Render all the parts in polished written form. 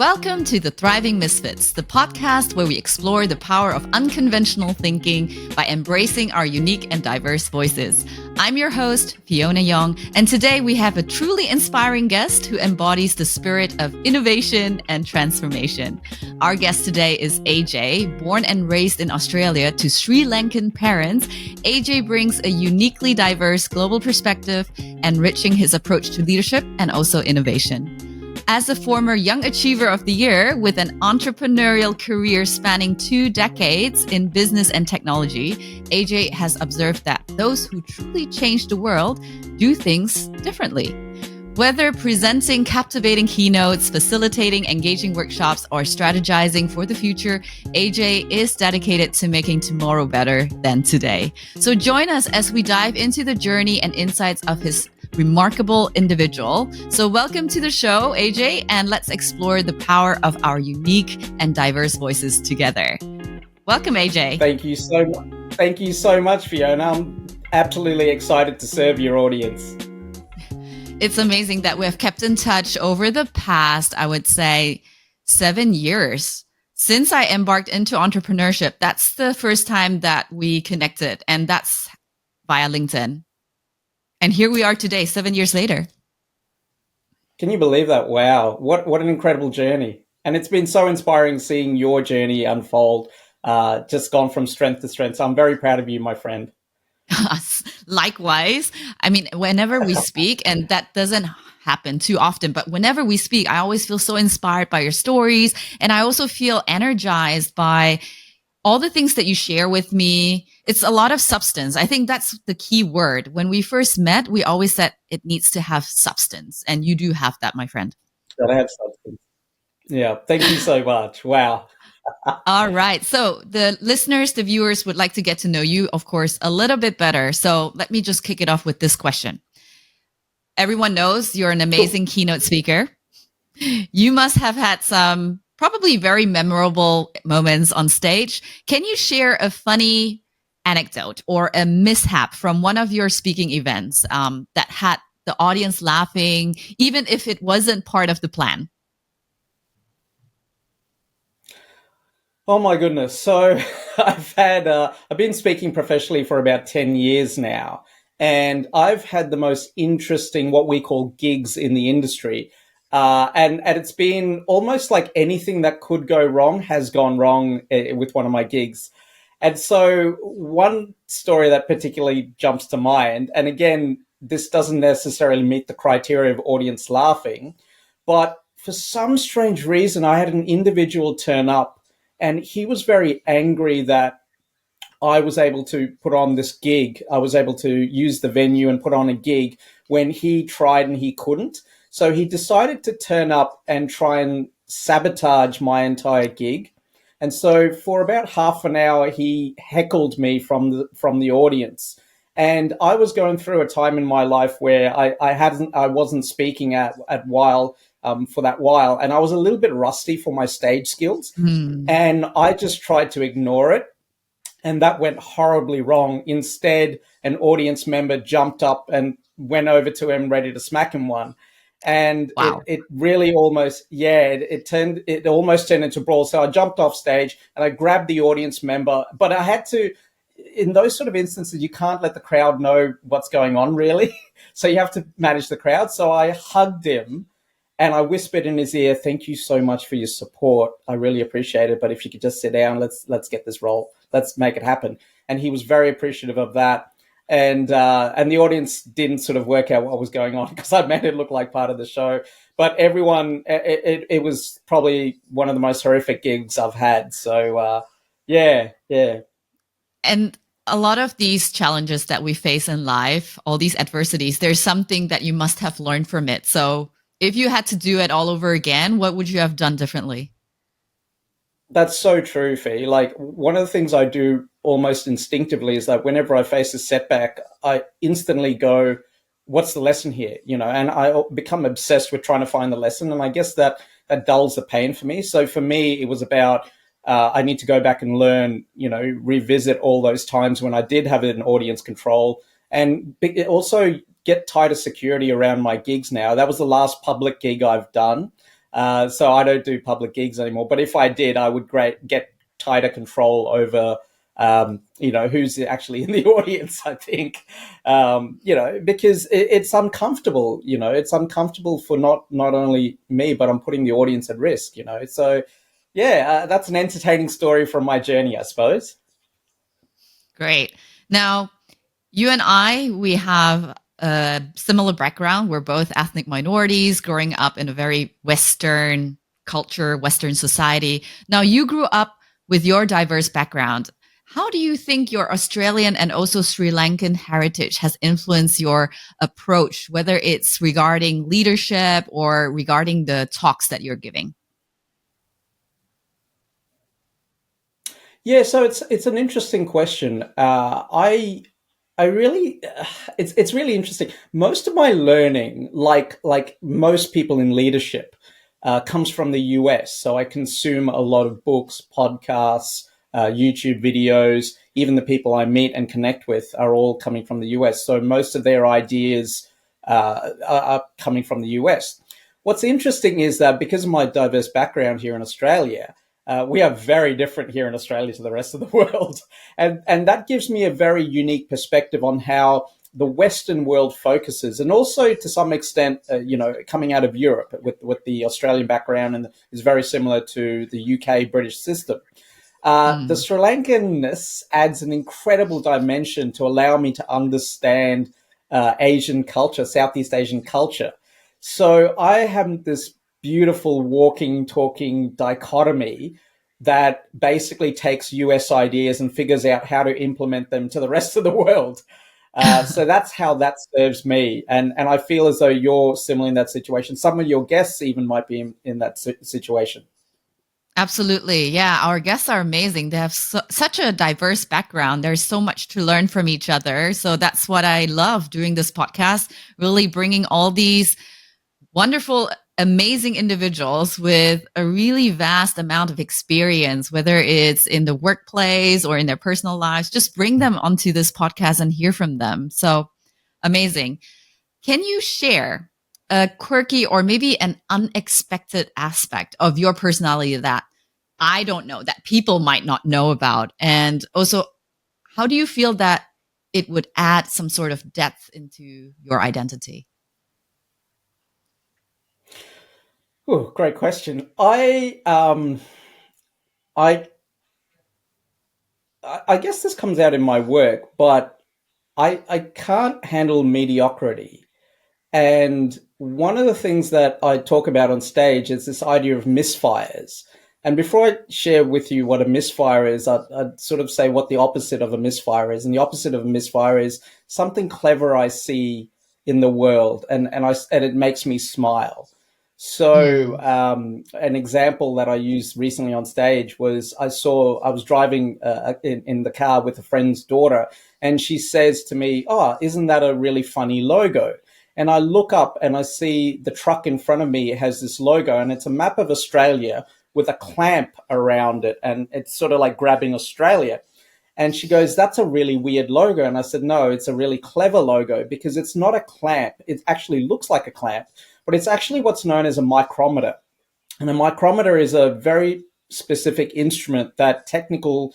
Welcome to the Thriving Misfits, the podcast where we explore the power of unconventional thinking by embracing our unique and diverse voices. I'm your host, Fiona Young, and today we have a truly inspiring guest who embodies the spirit of innovation and transformation. Our guest today is AJ. Born and raised in Australia to Sri Lankan parents, AJ brings a uniquely diverse global perspective, enriching his approach to leadership and also innovation. As a former Young Achiever of the Year with an entrepreneurial career spanning 2 decades in business and technology, AJ has observed that those who truly change the world do things differently. Whether presenting captivating keynotes, facilitating engaging workshops, or strategizing for the future, AJ is dedicated to making tomorrow better than today. So join us as we dive into the journey and insights of his remarkable individual. So welcome to the show, AJ, and let's explore the power of our unique and diverse voices together. Welcome, AJ. Thank you so much. Thank you so much, Fiona. I'm absolutely excited to serve your audience. It's amazing that we have kept in touch over the past, I would say, 7 years. Since I embarked into entrepreneurship, that's the first time that we connected, and that's via LinkedIn. And here we are today, 7 years later. Can you believe that? Wow. What an incredible journey. And it's been so inspiring seeing your journey unfold, just gone from strength to strength. So I'm very proud of you, my friend. Likewise. I mean, whenever we speak, and that doesn't happen too often, but whenever we speak, I always feel so inspired by your stories. And I also feel energized by all the things that you share with me. It's a lot of substance. I think that's the key word. When we first met, we always said it needs to have substance. And you do have that, my friend. Gotta have substance. Yeah. Thank you so much. Wow. All right. So the listeners, the viewers would like to get to know you, of course, a little bit better. So let me just kick it off with this question. Everyone knows you're an amazing keynote speaker. You must have had some probably very memorable moments on stage. Can you share a funny anecdote or a mishap from one of your speaking events that had the audience laughing, even if it wasn't part of the plan? Oh my goodness. So I've been speaking professionally for about 10 years now, and I've had the most interesting, what we call gigs in the industry. And it's been almost like anything that could go wrong has gone wrong with one of my gigs. And so one story that particularly jumps to mind, and again, this doesn't necessarily meet the criteria of audience laughing, but for some strange reason, I had an individual turn up and he was very angry that I was able to put on this gig. I was able to use the venue and put on a gig when he tried and he couldn't. So he decided to turn up and try and sabotage my entire gig. And so for about half an hour, he heckled me from the audience. And I was going through a time in my life where I wasn't speaking at while for that while, and I was a little bit rusty for my stage skills. And I just tried to ignore it. And that went horribly wrong. Instead, an audience member jumped up and went over to him ready to smack him one. And wow. it really almost, it almost turned into a brawl. So I jumped off stage and I grabbed the audience member, but I had to, in those sort of instances, you can't let the crowd know what's going on really. So you have to manage the crowd. So I hugged him and I whispered in his ear, "Thank you so much for your support. I really appreciate it. But if you could just sit down, let's get this roll. Let's make it happen." And he was very appreciative of that. And the audience didn't sort of work out what was going on because I made it look like part of the show. But everyone, it was probably one of the most horrific gigs I've had. So, yeah. And a lot of these challenges that we face in life, all these adversities, there's something that you must have learned from it. So if you had to do it all over again, what would you have done differently? That's so true, Fee. Like one of the things I do almost instinctively is that whenever I face a setback, I instantly go, what's the lesson here? And I become obsessed with trying to find the lesson. And I guess that dulls the pain for me. So for me, it was about, I need to go back and learn, revisit all those times when I did have an audience control and also get tighter security around my gigs now. That was the last public gig I've done. So I don't do public gigs anymore. But if I did, I would get tighter control over who's actually in the audience, I think, because it's uncomfortable, it's uncomfortable for not only me, but I'm putting the audience at risk, So, yeah, that's an entertaining story from my journey, I suppose. Great. Now, you and I, we have a similar background. We're both ethnic minorities growing up in a very Western culture, Western society. Now, you grew up with your diverse background. How do you think your Australian and also Sri Lankan heritage has influenced your approach, whether it's regarding leadership or regarding the talks that you're giving? Yeah, so it's an interesting question. I really, it's really interesting. Most of my learning, like most people in leadership, comes from the US. So I consume a lot of books, podcasts, YouTube videos. Even the people I meet and connect with are all coming from the US. So most of their ideas are coming from the US. What's interesting is that because of my diverse background here in Australia, we are very different here in Australia to the rest of the world. And that gives me a very unique perspective on how the Western world focuses, and also to some extent, coming out of Europe with the Australian background, and is very similar to the UK British system. The Sri Lankanness adds an incredible dimension to allow me to understand Asian culture, Southeast Asian culture. So I have this beautiful walking, talking dichotomy that basically takes US ideas and figures out how to implement them to the rest of the world. So that's how that serves me. And I feel as though you're similar in that situation. Some of your guests even might be in that situation. Absolutely. Yeah. Our guests are amazing. They have such a diverse background. There's so much to learn from each other. So that's what I love doing this podcast, really bringing all these wonderful, amazing individuals with a really vast amount of experience, whether it's in the workplace or in their personal lives, just bring them onto this podcast and hear from them. So amazing. Can you share a quirky or maybe an unexpected aspect of your personality that I don't know, that people might not know about? And also, how do you feel that it would add some sort of depth into your identity? Oh, great question. I I guess this comes out in my work, but I can't handle mediocrity. And one of the things that I talk about on stage is this idea of misfires. And before I share with you what a misfire is, I'd sort of say what the opposite of a misfire is. And the opposite of a misfire is something clever I see in the world, and it makes me smile. So, Mm. an example that I used recently on stage was I was driving in the car with a friend's daughter, and she says to me, "Oh, isn't that a really funny logo?" And I look up and I see the truck in front of me has this logo, and it's a map of Australia with a clamp around it, and it's sort of like grabbing Australia. And she goes, "That's a really weird logo." And I said, "No, it's a really clever logo because it's not a clamp. It actually looks like a clamp, but it's actually what's known as a micrometer. And a micrometer is a very specific instrument that technical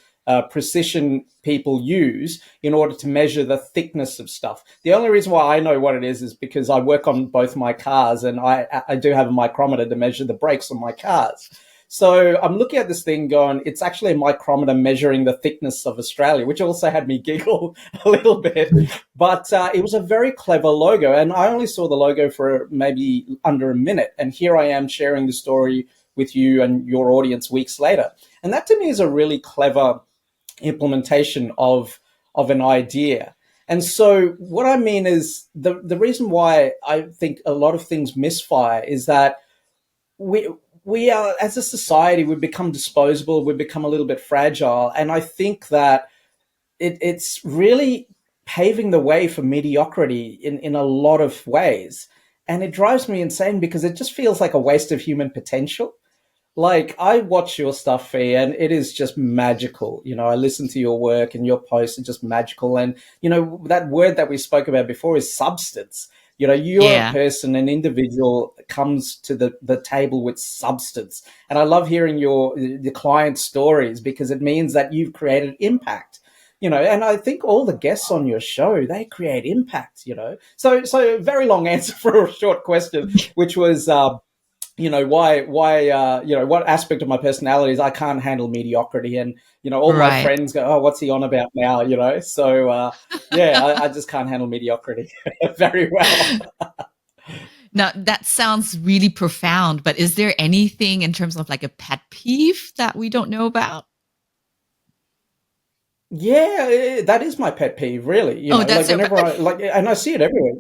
precision people use in order to measure the thickness of stuff. The only reason why I know what it is because I work on both my cars, and I do have a micrometer to measure the brakes on my cars. So I'm looking at this thing going, it's actually a micrometer measuring the thickness of Australia, which also had me giggle a little bit. But it was a very clever logo. And I only saw the logo for maybe under a minute. And here I am sharing the story with you and your audience weeks later. And that to me is a really clever implementation of an idea. And so what I mean is the reason why I think a lot of things misfire is that we are, as a society, we've become disposable, we've become a little bit fragile. And I think that it's really paving the way for mediocrity in a lot of ways. And it drives me insane because it just feels like a waste of human potential. Like, I watch your stuff, Fee, and it is just magical. I listen to your work and your posts are just magical. And, that word that we spoke about before is substance. You're a Yeah. person, an individual comes to the table with substance. And I love hearing the client stories because it means that you've created impact. And I think all the guests on your show, they create impact. So very long answer for a short question, which was, what aspect of my personality is I can't handle mediocrity. And, all my Right. friends go, oh, what's he on about now? So, yeah, I just can't handle mediocrity very well. Now, that sounds really profound, but is there anything in terms of like a pet peeve that we don't know about? Yeah, that is my pet peeve, really. Oh, Like that's your pet whenever and I see it everywhere.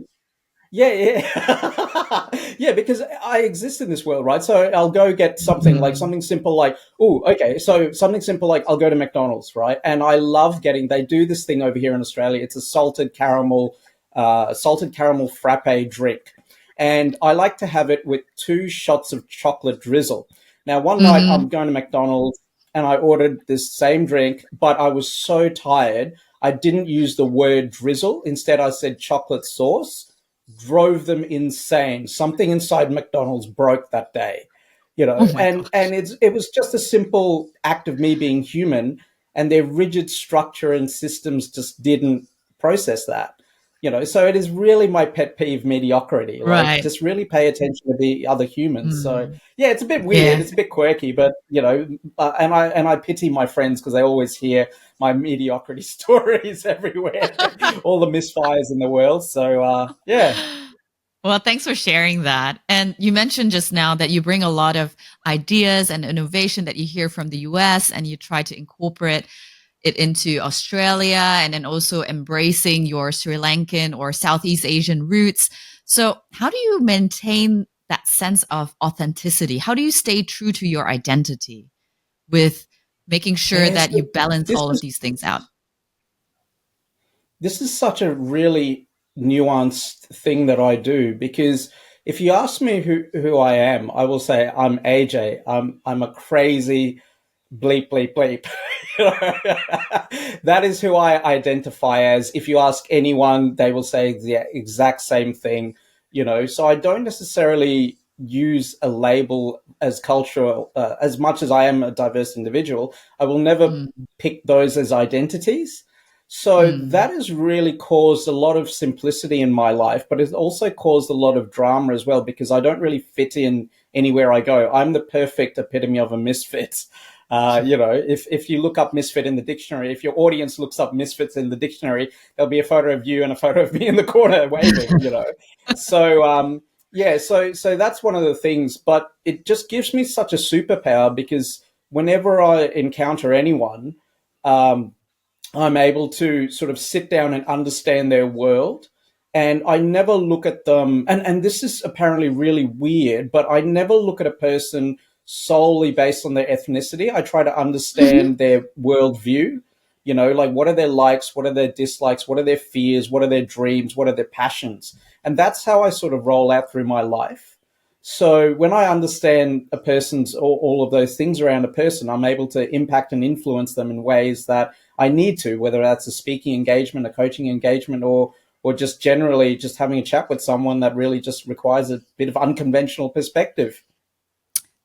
Yeah, yeah. Yeah, because I exist in this world, right? So I'll go get Mhm. something simple like, oh, okay. So something simple like I'll go to McDonald's, right? And I love they do this thing over here in Australia. It's a salted caramel frappe drink. And I like to have it with 2 shots of chocolate drizzle. Now, one night Mhm. I'm going to McDonald's and I ordered this same drink, but I was so tired. I didn't use the word drizzle. Instead, I said chocolate sauce. Drove them insane. Something inside McDonald's broke that day, Oh my and gosh. it was just a simple act of me being human, and their rigid structure and systems just didn't process that. So it is really my pet peeve, mediocrity. Like, Right. just really pay attention to the other humans. So Mm. yeah, it's a bit weird, Yeah. it's a bit quirky, but and I pity my friends because they always hear my mediocrity stories everywhere, all the misfires in the world. So yeah. Well, thanks for sharing that. And you mentioned just now that you bring a lot of ideas and innovation that you hear from the US and you try to incorporate it into Australia and then also embracing your Sri Lankan or Southeast Asian roots. So, how do you maintain that sense of authenticity? How do you stay true to your identity with making sure Yes, that you balance this all of is these things out? this is such a really nuanced thing that I do, because if you ask me who I am, I will say I'm AJ. I'm a crazy bleep bleep bleep. That is who I identify as. If you ask anyone, they will say the exact same thing. So I don't necessarily use a label as cultural, as much as I am a diverse individual. I will never Mm, pick those as identities. So mm, that has really caused a lot of simplicity in my life, but it's also caused a lot of drama as well, because I don't really fit in anywhere I go. I'm the perfect epitome of a misfit. If you look up misfit in the dictionary, if your audience looks up misfits in the dictionary, there'll be a photo of you and a photo of me in the corner waving. So yeah, so that's one of the things, but it just gives me such a superpower, because whenever I encounter anyone, um, I'm able to sort of sit down and understand their world. And I never look at them, and this is apparently really weird, but I never look at a person solely based on their ethnicity. I try to mhm. understand their worldview. Like, what are their likes, what are their dislikes, what are their fears, what are their dreams, what are their passions. And that's how I sort of roll out through my life. So when I understand a person's all of those things around a person, I'm able to impact and influence them in ways that I need to, whether that's a speaking engagement, a coaching engagement, or just generally just having a chat with someone that really just requires a bit of unconventional perspective.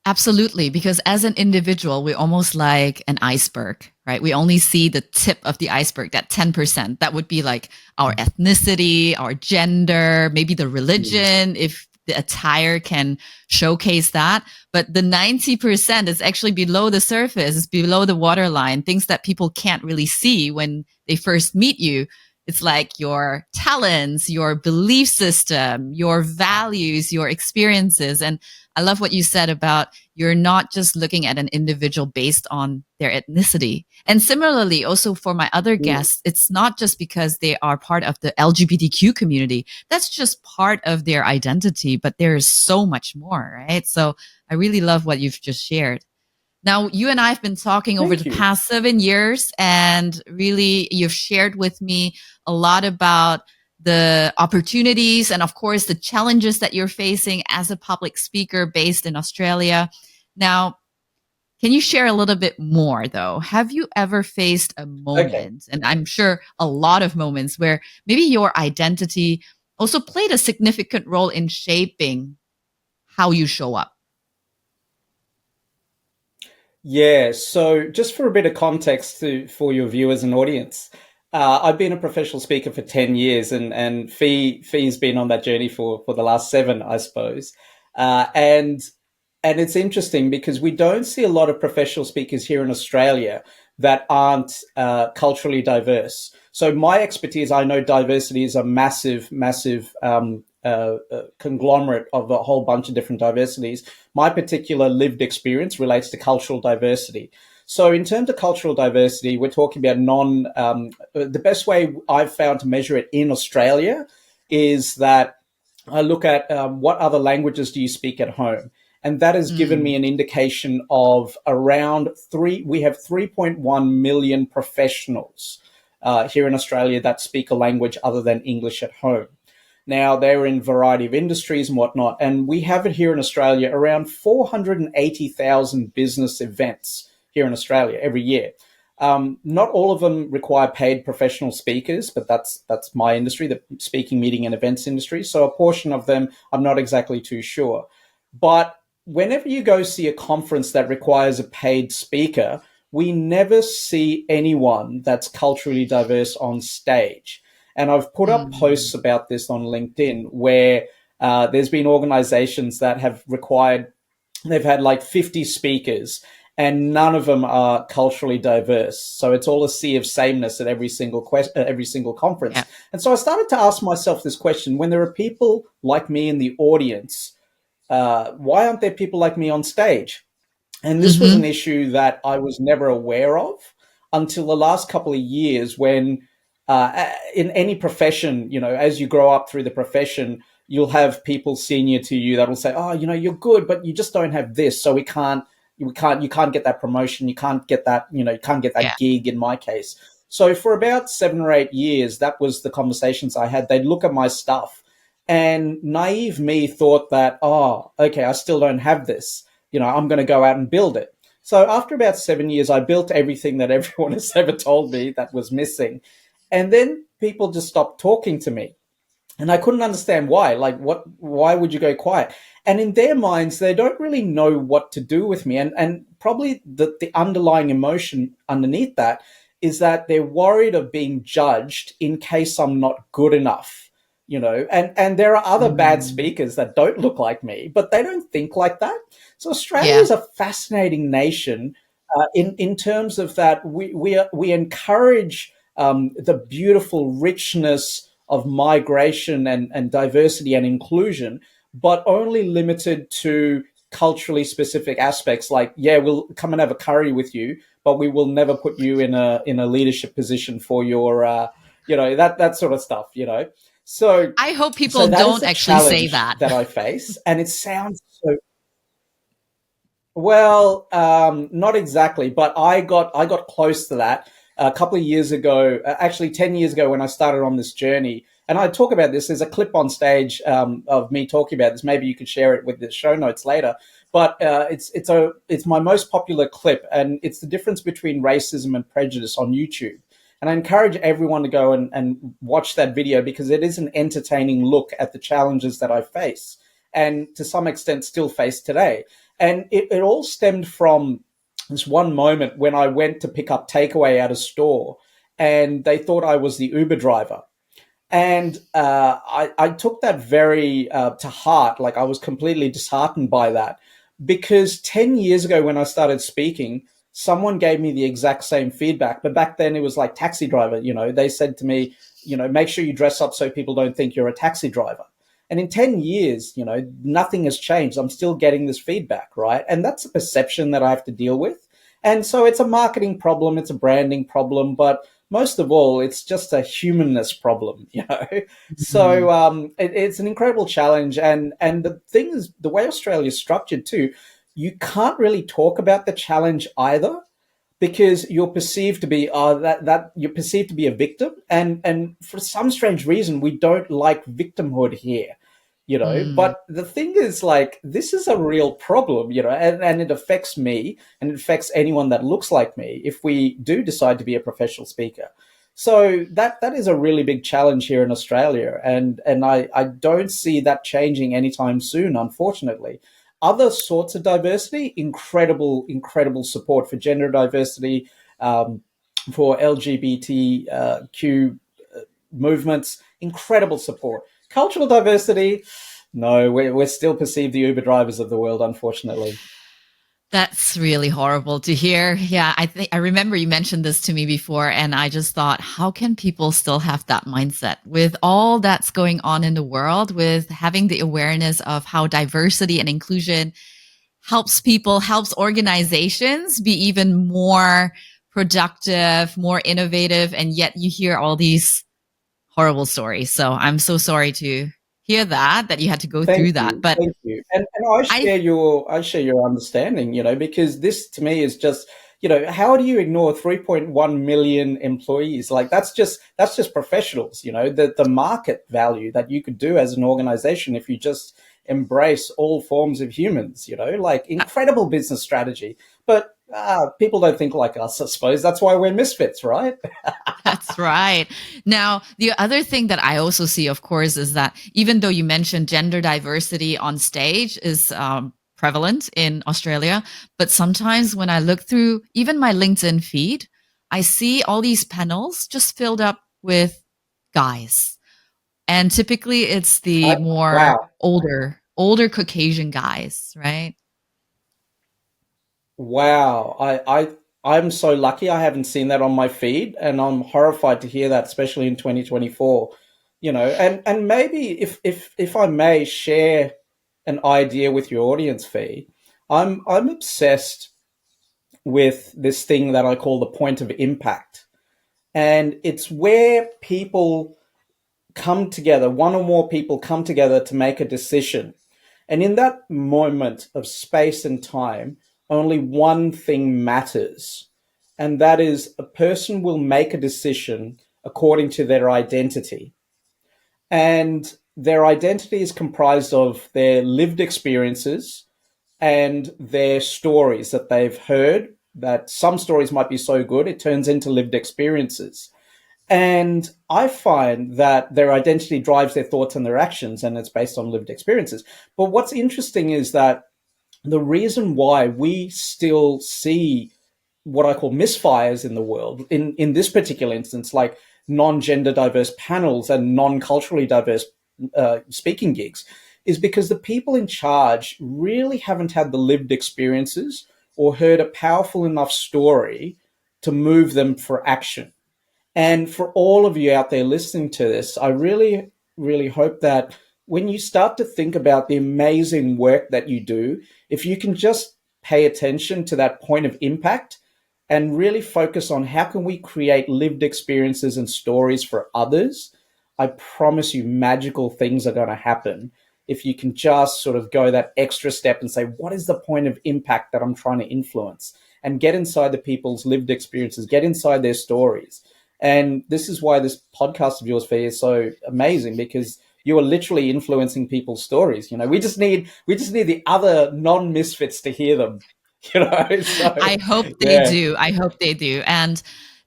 Absolutely, because as an individual, we're almost like an iceberg, right? We only see the tip of the iceberg, that 10%. That would be like our ethnicity, our gender, maybe the Mm. religion, if the attire can showcase that. But the 90% is actually below the surface, it's below the waterline, things that people can't really see when they first meet you. It's like your talents, your belief system, your values, your experiences. And I love what you said about you're not just looking at an individual based on their ethnicity. And similarly, also for my other Mm. guests, it's not just because they are part of the LGBTQ community. That's just part of their identity, but there's so much more, right? So I really love what you've just shared. Now, you and I have been talking over the Thank you. past 7 years, and really, you've shared with me a lot about the opportunities and, of course, the challenges that you're facing as a public speaker based in Australia. Now, can you share a little bit more, though? Have you ever faced a Okay. moment, and I'm sure a lot of moments, where maybe your identity also played a significant role in shaping how you show up? Yeah, so just for a bit of context for your viewers and audience, I've been a professional speaker for 10 years, and Fee's been on that journey for the last seven, I suppose. And it's interesting because we don't see a lot of professional speakers here in Australia that aren't culturally diverse. So my expertise, I know diversity is a massive, massive conglomerate of a whole bunch of different diversities. My particular lived experience relates to cultural diversity. So in terms of cultural diversity, we're talking about the best way I've found to measure it in Australia is that I look at what other languages do you speak at home? And that has given me an indication of we have 3.1 million professionals here in Australia that speak a language other than English at home. Now, they're in a variety of industries and whatnot. And we have it here in Australia around 480,000 business events here in Australia every year. Not all of them require paid professional speakers, but that's my industry, the speaking, meeting, and events industry. So a portion of them, I'm not exactly too sure. But whenever you go see a conference that requires a paid speaker, we never see anyone that's culturally diverse on stage. And I've put up posts about this on LinkedIn where there's been organizations that they've had like 50 speakers and none of them are culturally diverse. So it's all a sea of sameness at every single conference. Yeah. And so I started to ask myself this question: when there are people like me in the audience, why aren't there people like me on stage? And this was an issue that I was never aware of until the last couple of years when in any profession, as you grow up through the profession, you'll have people senior to you that will say, oh, you're good, but you just don't have this. So you can't get that promotion. You can't get that, you can't get that gig in my case. So for about 7 or 8 years, that was the conversations I had. They'd look at my stuff and naive me thought that, oh, okay, I still don't have this. I'm going to go out and build it. So after about 7 years, I built everything that everyone has ever told me that was missing. And then people just stopped talking to me. And I couldn't understand why. Like, why would you go quiet? And in their minds, they don't really know what to do with me. And probably the underlying emotion underneath that is that they're worried of being judged in case I'm not good enough. And there are other bad speakers that don't look like me, but they don't think like that. So Australia is a fascinating nation in terms of that we encourage the beautiful richness of migration and diversity and inclusion, but only limited to culturally specific aspects. Like, yeah, we'll come and have a curry with you, but we will never put you in a leadership position for your that sort of stuff. So I hope people that is don't the actually say challenge that. that I face, and it sounds so well. Not exactly, but I got close to that a couple of years ago. Actually, 10 years ago, when I started on this journey, and I talk about this. There's a clip on stage of me talking about this. Maybe you could share it with the show notes later. But it's my most popular clip, and it's the difference between racism and prejudice on YouTube. And I encourage everyone to go and watch that video because it is an entertaining look at the challenges that I face and to some extent still face today. And it all stemmed from this one moment when I went to pick up takeaway at a store and they thought I was the Uber driver. And I took that very to heart. Like, I was completely disheartened by that because 10 years ago when I started speaking, someone gave me the exact same feedback. But back then it was like taxi driver. They said to me, make sure you dress up so people don't think you're a taxi driver. And in 10 years, nothing has changed. I'm still getting this feedback, right? And that's a perception that I have to deal with. And so it's a marketing problem. It's a branding problem. But most of all, it's just a humanness problem, So it's an incredible challenge. And the thing is, the way Australia is structured too, you can't really talk about the challenge either because you're perceived to be that you're perceived to be a victim, and for some strange reason we don't like victimhood here, But the thing is, like, this is a real problem, and it affects me and it affects anyone that looks like me if we do decide to be a professional speaker. So that is a really big challenge here in Australia, and I don't see that changing anytime soon, unfortunately. Other sorts of diversity, incredible support for gender diversity, for LGBTQ movements, incredible support. Cultural diversity, no, we're still perceived the Uber drivers of the world, unfortunately. That's really horrible to hear. Yeah, I think I remember you mentioned this to me before, and I just thought, how can people still have that mindset with all that's going on in the world, with having the awareness of how diversity and inclusion helps people, helps organizations be even more productive, more innovative, and yet you hear all these horrible stories. So I'm so sorry to hear that you had to go through that. But Thank you, and I I share your understanding. Because this to me is just how do you ignore 3.1 million employees? Like that's just professionals. The market value that you could do as an organization if you just embrace all forms of humans. Like incredible business strategy, but people don't think like us. I suppose that's why we're misfits, right? That's right. Now, the other thing that I also see, of course, is that even though you mentioned gender diversity on stage is prevalent in Australia, but sometimes when I look through even my LinkedIn feed, I see all these panels just filled up with guys. And typically it's the I, more wow. older Caucasian guys, right? Wow. I'm so lucky I haven't seen that on my feed, and I'm horrified to hear that, especially in 2024. And maybe if I may share an idea with your audience, Fee, I'm obsessed with this thing that I call the point of impact. And it's where people come together, one or more people come together to make a decision. And in that moment of space and time, only one thing matters. And that is a person will make a decision according to their identity. And their identity is comprised of their lived experiences and their stories that they've heard. That some stories might be so good, it turns into lived experiences. And I find that their identity drives their thoughts and their actions, and it's based on lived experiences. But what's interesting is that the reason why we still see what I call misfires in the world, in this particular instance, like non-gender diverse panels and non-culturally diverse speaking gigs, is because the people in charge really haven't had the lived experiences or heard a powerful enough story to move them for action. And for all of you out there listening to this, I really, really hope that when you start to think about the amazing work that you do, if you can just pay attention to that point of impact and really focus on how can we create lived experiences and stories for others, I promise you magical things are going to happen if you can just sort of go that extra step and say, what is the point of impact that I'm trying to influence? And get inside the people's lived experiences, get inside their stories. And this is why this podcast of yours, Fee, is so amazing, because you are literally influencing people's stories. We just need the other non-misfits to hear them. So I hope they yeah. do. I hope they do. And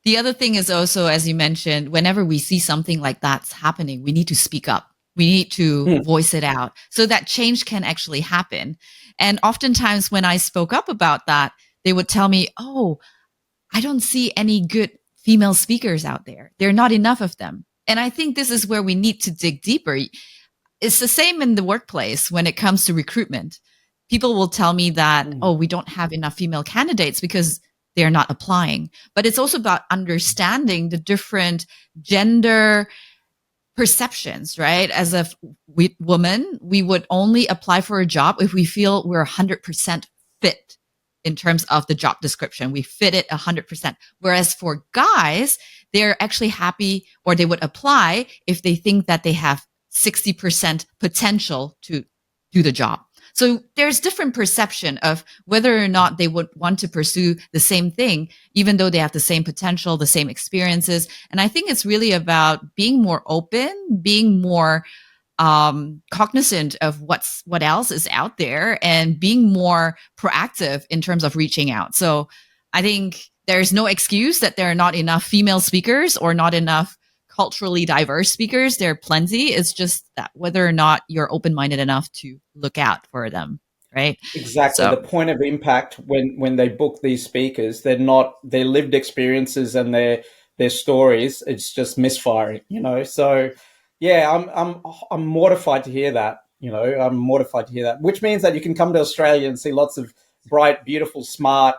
the other thing is also, as you mentioned, whenever we see something like that's happening, we need to speak up. We need to Hmm. voice it out so that change can actually happen. And oftentimes when I spoke up about that, they would tell me, oh, I don't see any good female speakers out there. There are not enough of them. And I think this is where we need to dig deeper. It's the same in the workplace when it comes to recruitment. People will tell me that, Hmm. oh, we don't have enough female candidates because they're not applying. But it's also about understanding the different gender perceptions, right? As a woman, we would only apply for a job if we feel we're 100% fit in terms of the job description. We fit it 100%. Whereas for guys, they're actually happy, or they would apply if they think that they have 60% potential to do the job. So there's different perception of whether or not they would want to pursue the same thing, even though they have the same potential, the same experiences. And I think it's really about being more open, being more cognizant of what else is out there, and being more proactive in terms of reaching out. So I think there's no excuse that there are not enough female speakers or not enough culturally diverse speakers. There are plenty. It's just that whether or not you're open-minded enough to look out for them, right? Exactly. So The point of impact when they book these speakers, they're not their lived experiences and their stories. It's just misfiring, you know. So yeah, I'm mortified to hear that. You know, I'm mortified to hear that. Which means that you can come to Australia and see lots of bright, beautiful, smart,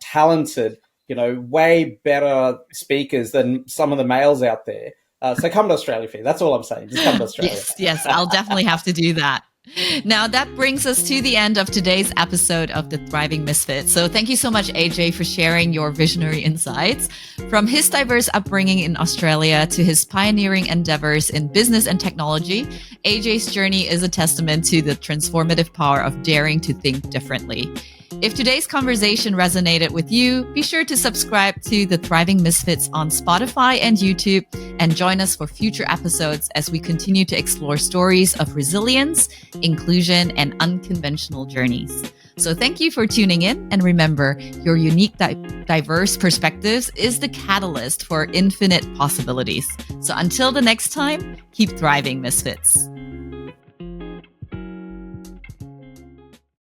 talented, you know, way better speakers than some of the males out there. So come to Australia, Fee. That's all I'm saying. Just come to Australia. yes, I'll definitely have to do that. Now, that brings us to the end of today's episode of the Thriving Misfit. So thank you so much, AJ, for sharing your visionary insights. From his diverse upbringing in Australia to his pioneering endeavors in business and technology, AJ's journey is a testament to the transformative power of daring to think differently. If today's conversation resonated with you, be sure to subscribe to the Thriving Misfits on Spotify and YouTube and join us for future episodes as we continue to explore stories of resilience, inclusion, and unconventional journeys. So thank you for tuning in. And remember, your unique, diverse perspectives is the catalyst for infinite possibilities. So until the next time, keep thriving, Misfits.